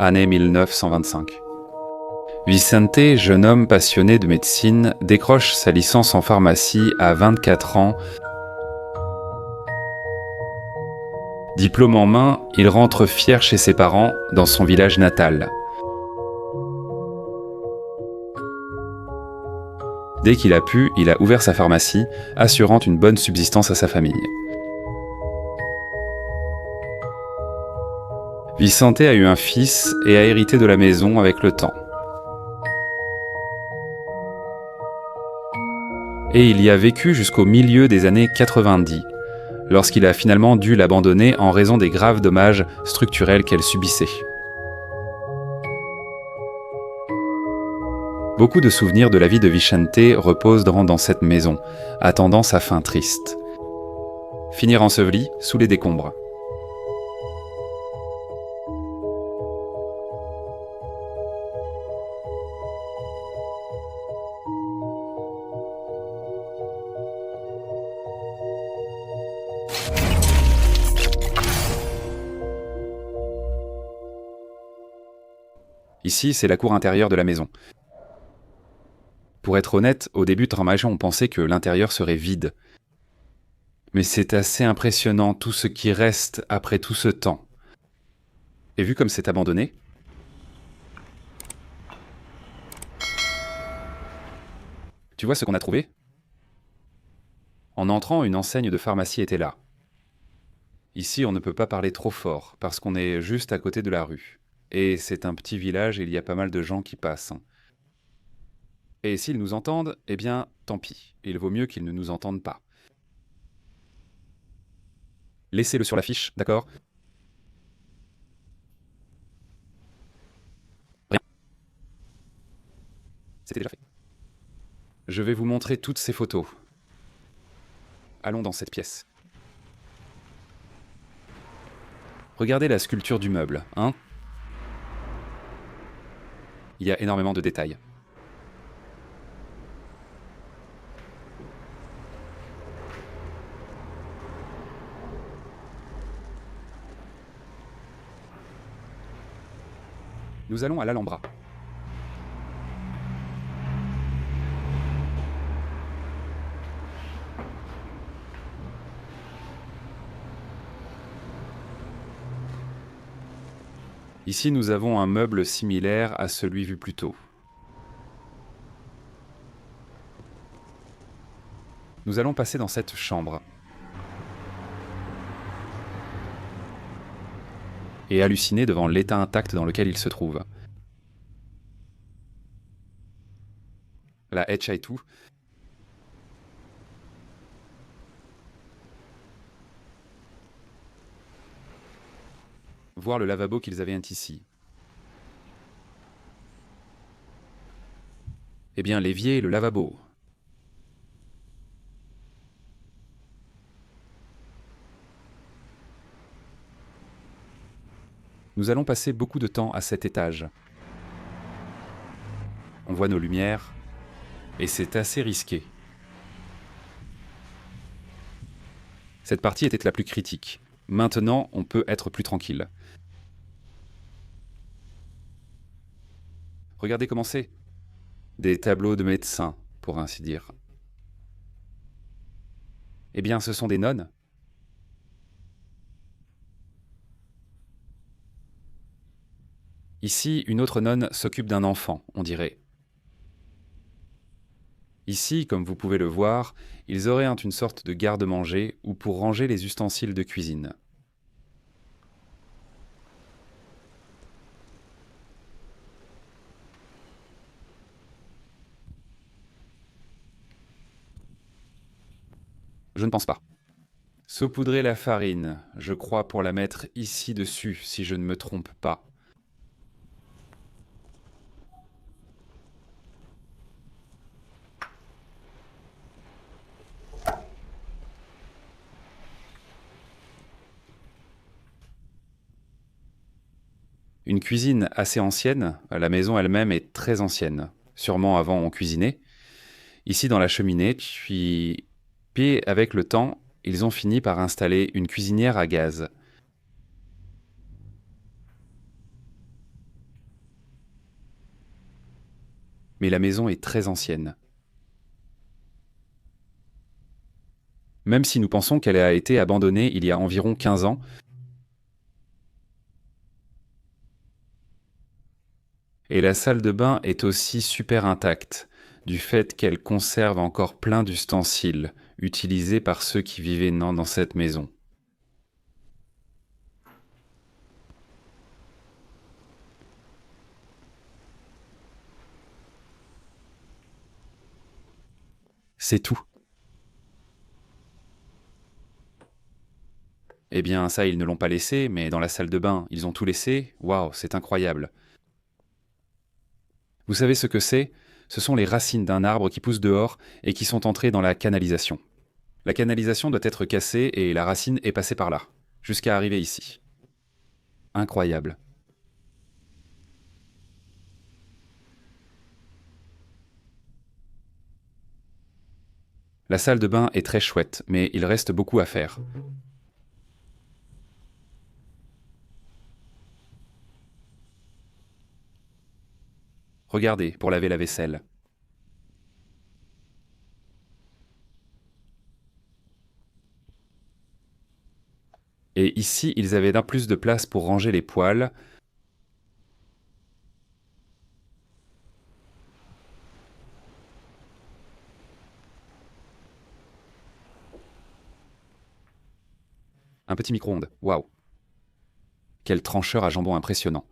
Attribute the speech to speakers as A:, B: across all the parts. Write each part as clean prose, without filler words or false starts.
A: année 1925. Vicente, jeune homme passionné de médecine, décroche sa licence en pharmacie à 24 ans. Diplôme en main, il rentre fier chez ses parents, dans son village natal. Dès qu'il a pu, il a ouvert sa pharmacie, assurant une bonne subsistance à sa famille. Vicente a eu un fils et a hérité de la maison avec le temps. Et il y a vécu jusqu'au milieu des années 90, lorsqu'il a finalement dû l'abandonner en raison des graves dommages structurels qu'elle subissait. Beaucoup de souvenirs de la vie de Vicente reposent dans cette maison, attendant sa fin triste. Finir enseveli sous les décombres. Ici, c'est la cour intérieure de la maison. Pour être honnête, au début de Traumagen, on pensait que l'intérieur serait vide. Mais c'est assez impressionnant tout ce qui reste après tout ce temps. Et vu comme c'est abandonné, tu vois ce qu'on a trouvé? En entrant, une enseigne de pharmacie était là. Ici, on ne peut pas parler trop fort, parce qu'on est juste à côté de la rue. Et c'est un petit village et il y a pas mal de gens qui passent. Et s'ils nous entendent, eh bien, tant pis. Il vaut mieux qu'ils ne nous entendent pas. Laissez-le sur l'affiche, d'accord? Rien. C'était déjà fait. Je vais vous montrer toutes ces photos. Allons dans cette pièce. Regardez la sculpture du meuble, hein? Il y a énormément de détails. Nous allons à l'Alhambra. Ici, nous avons un meuble similaire à celui vu plus tôt. Nous allons passer dans cette chambre. Et halluciner devant l'état intact dans lequel il se trouve. La Etcha et tout. Voir le lavabo qu'ils avaient ici. Eh bien, l'évier et le lavabo. Nous allons passer beaucoup de temps à cet étage. On voit nos lumières, et c'est assez risqué. Cette partie était la plus critique. Maintenant, on peut être plus tranquille. Regardez comment c'est. Des tableaux de médecins, pour ainsi dire. Eh bien, ce sont des nonnes. Ici, une autre nonne s'occupe d'un enfant, on dirait. Ici, comme vous pouvez le voir, ils auraient une sorte de garde-manger ou pour ranger les ustensiles de cuisine. Je ne pense pas. Saupoudrer la farine, je crois pour la mettre ici dessus, si je ne me trompe pas. Une cuisine assez ancienne, la maison elle-même est très ancienne. Sûrement avant on cuisinait. Ici dans la cheminée, puis avec le temps, ils ont fini par installer une cuisinière à gaz. mais la maison est très ancienne. Même si nous pensons qu'elle a été abandonnée il y a environ 15 ans, et la salle de bain est aussi super intacte, du fait qu'elle conserve encore plein d'ustensiles utilisés par ceux qui vivaient dans cette maison. C'est tout. Eh bien, ça, ils ne l'ont pas laissé, mais dans la salle de bain, ils ont tout laissé. Waouh, c'est incroyable. Vous savez ce que c'est? Ce sont les racines d'un arbre qui poussent dehors et qui sont entrées dans la canalisation. La canalisation doit être cassée et la racine est passée par là, jusqu'à arriver ici. Incroyable. La salle de bain est très chouette, mais il reste beaucoup à faire. Regardez, pour laver la vaisselle. Et ici, ils avaient d'un plus de place pour ranger les poêles. Un petit micro-ondes. Waouh. Quel trancheur à jambon impressionnant.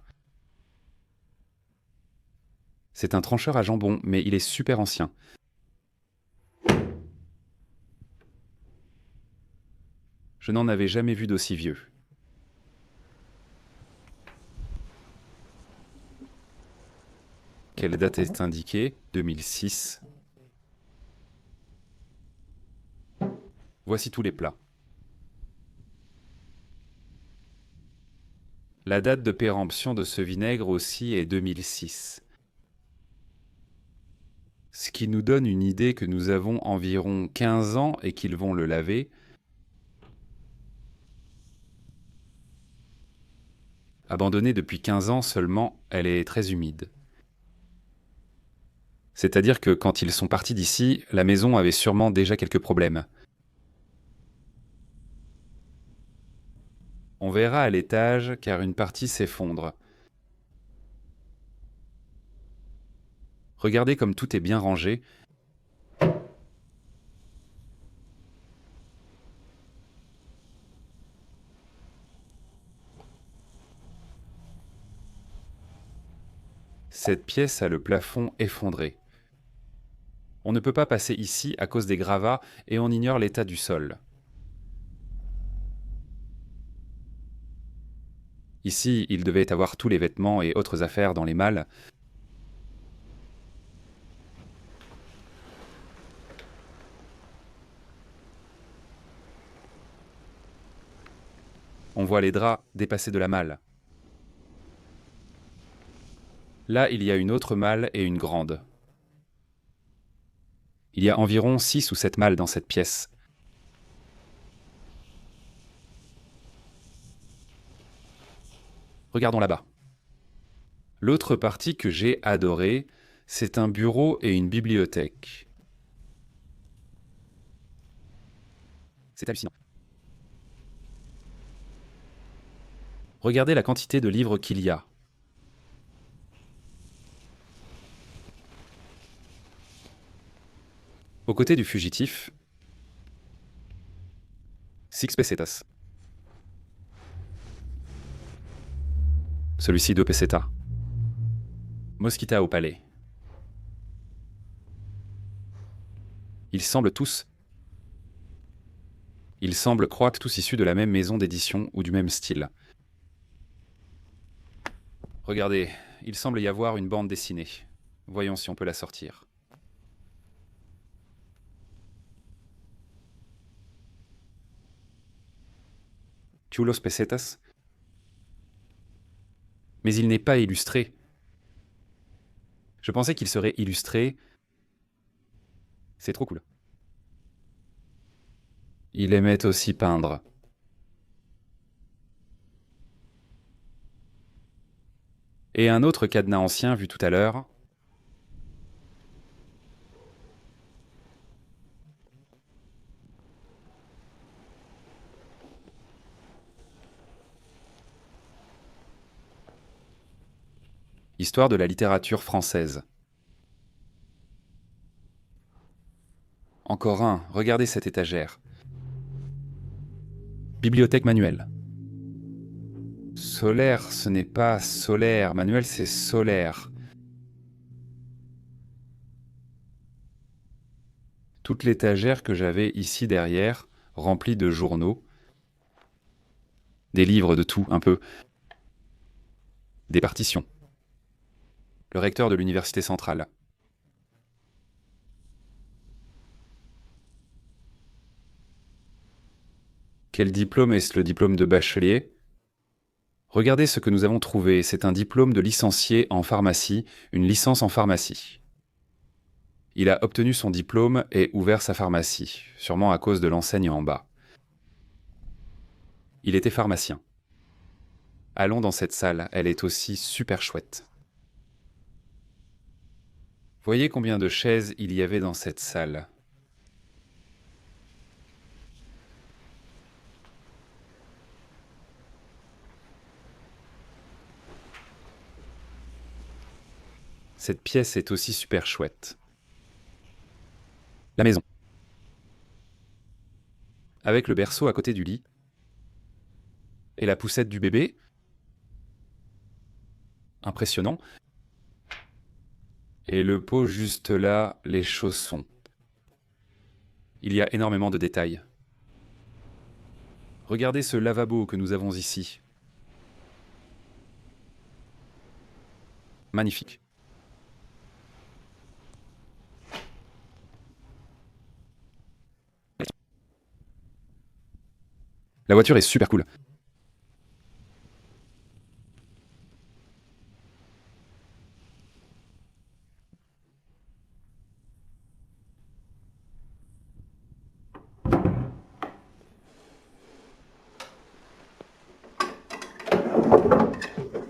A: C'est un trancheur à jambon, mais il est super ancien. Je n'en avais jamais vu d'aussi vieux. Quelle date est indiquée? 2006. Voici tous les plats. La date de péremption de ce vinaigre aussi est 2006. Ce qui nous donne une idée que nous avons environ 15 ans et qu'ils vont le laver. Abandonnée depuis 15 ans seulement, elle est très humide. C'est-à-dire que quand ils sont partis d'ici, la maison avait sûrement déjà quelques problèmes. On verra à l'étage car une partie s'effondre. Regardez comme tout est bien rangé. Cette pièce a le plafond effondré. On ne peut pas passer ici à cause des gravats et on ignore l'état du sol. Ici, il devait avoir tous les vêtements et autres affaires dans les malles. On voit les draps dépassés de la malle. Là, il y a une autre malle et une grande. Il y a environ 6 ou 7 malles dans cette pièce. Regardons là-bas. L'autre partie que j'ai adorée, c'est un bureau et une bibliothèque. C'est hallucinant. Regardez la quantité de livres qu'il y a. Aux côtés du fugitif, Six pesetas. Celui-ci 2 pesetas. Mosquita au palais. Ils semblent croire tous issus de la même maison d'édition ou du même style. Regardez, il semble y avoir une bande dessinée. Voyons si on peut la sortir. Chulos pesetas. Mais il n'est pas illustré. Je pensais qu'il serait illustré. C'est trop cool. Il aimait aussi peindre. Et un autre cadenas ancien vu tout à l'heure. Histoire de la littérature française. Encore un, regardez cette étagère. Bibliothèque manuelle. Solaire, ce n'est pas solaire. Manuel, c'est solaire. Toute l'étagère que j'avais ici derrière, remplie de journaux, des livres de tout, un peu, des partitions. Le recteur de l'université centrale. Quel diplôme est-ce, le diplôme de bachelier? Regardez ce que nous avons trouvé, c'est un diplôme de licencié en pharmacie, une licence en pharmacie. Il a obtenu son diplôme et ouvert sa pharmacie, sûrement à cause de l'enseigne en bas. Il était pharmacien. Allons dans cette salle, elle est aussi super chouette. Voyez combien de chaises il y avait dans cette salle. Cette pièce est aussi super chouette. La maison. Avec le berceau à côté du lit. Et la poussette du bébé. Impressionnant. Et le pot juste là, les chaussons. Il y a énormément de détails. Regardez ce lavabo que nous avons ici. Magnifique. La voiture est super cool.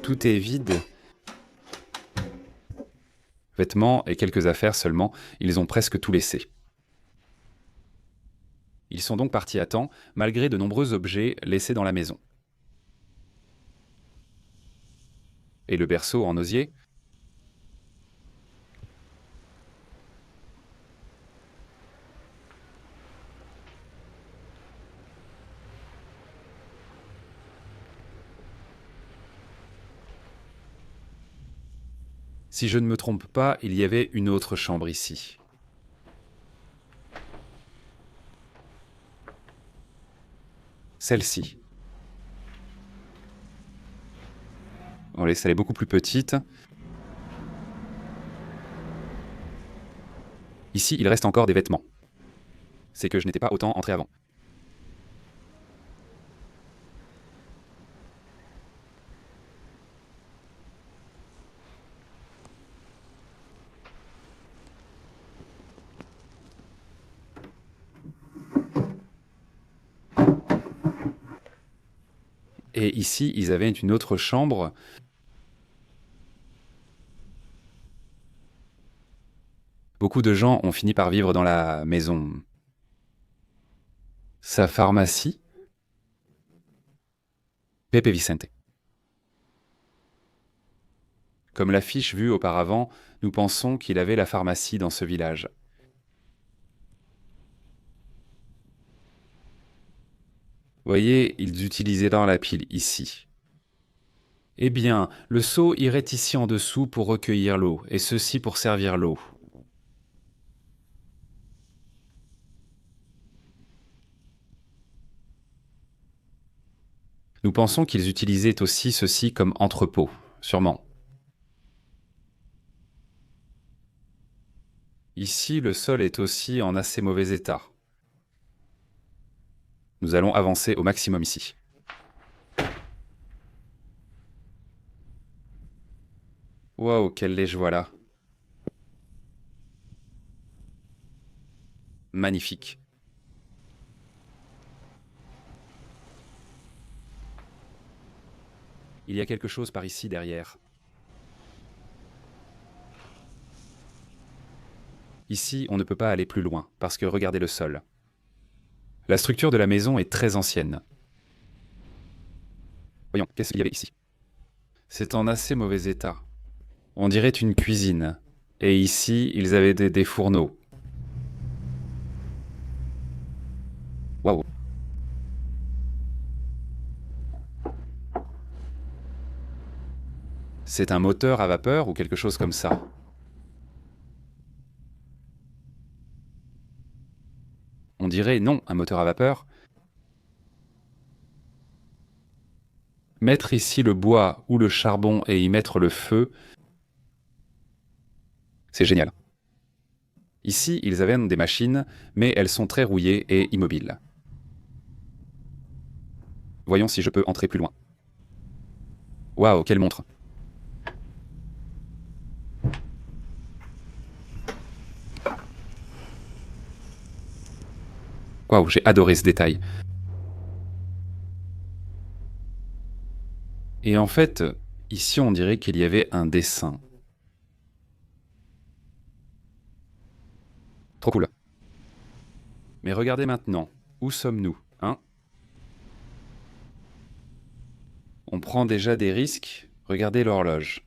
A: Tout est vide. Vêtements et quelques affaires seulement, ils ont presque tout laissé. Ils sont donc partis à temps, malgré de nombreux objets laissés dans la maison. Et le berceau en osier? Si je ne me trompe pas, il y avait une autre chambre ici. Celle-ci. On laisse, elle est beaucoup plus petite. Ici, il reste encore des vêtements. C'est que je n'étais pas autant entré avant. Et ici, ils avaient une autre chambre. Beaucoup de gens ont fini par vivre dans la maison. Sa pharmacie? Pepe Vicente. Comme l'affiche vue auparavant, nous pensons qu'il avait la pharmacie dans ce village. Voyez, ils utilisaient dans la pile ici. Eh bien, le seau irait ici en dessous pour recueillir l'eau, et ceci pour servir l'eau. Nous pensons qu'ils utilisaient aussi ceci comme entrepôt, sûrement. Ici, le sol est aussi en assez mauvais état. Nous allons avancer au maximum ici. Waouh, quel lait je vois là. Magnifique. Il y a quelque chose par ici derrière. Ici, on ne peut pas aller plus loin, parce que regardez le sol. La structure de la maison est très ancienne. Voyons, qu'est-ce qu'il y avait ici? C'est en assez mauvais état. On dirait une cuisine. Et ici, ils avaient des fourneaux. Waouh. C'est un moteur à vapeur ou quelque chose comme ça? On dirait non, un moteur à vapeur. Mettre ici le bois ou le charbon et y mettre le feu, c'est génial. Ici, ils avaient des machines, mais elles sont très rouillées et immobiles. Voyons si je peux entrer plus loin. Waouh, quelle montre! Waouh, j'ai adoré ce détail. Et en fait, ici on dirait qu'il y avait un dessin. Trop cool. Mais regardez maintenant, où sommes-nous, hein? On prend déjà des risques, regardez l'horloge.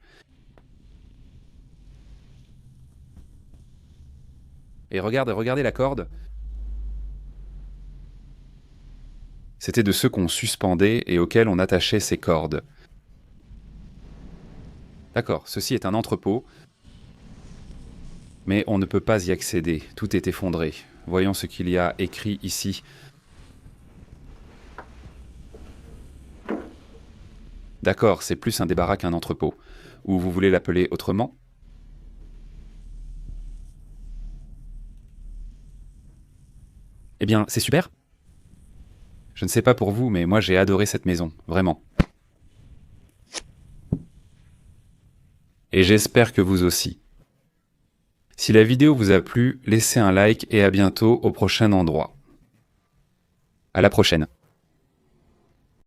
A: Et regardez la corde. C'était de ceux qu'on suspendait et auxquels on attachait ces cordes. D'accord, ceci est un entrepôt, mais on ne peut pas y accéder, tout est effondré. Voyons ce qu'il y a écrit ici. D'accord, c'est plus un débarras qu'un entrepôt. Ou vous voulez l'appeler autrement? Eh bien, c'est super. Je ne sais pas pour vous, mais moi j'ai adoré cette maison, vraiment. Et j'espère que vous aussi. Si la vidéo vous a plu, laissez un like et à bientôt au prochain endroit. À la prochaine.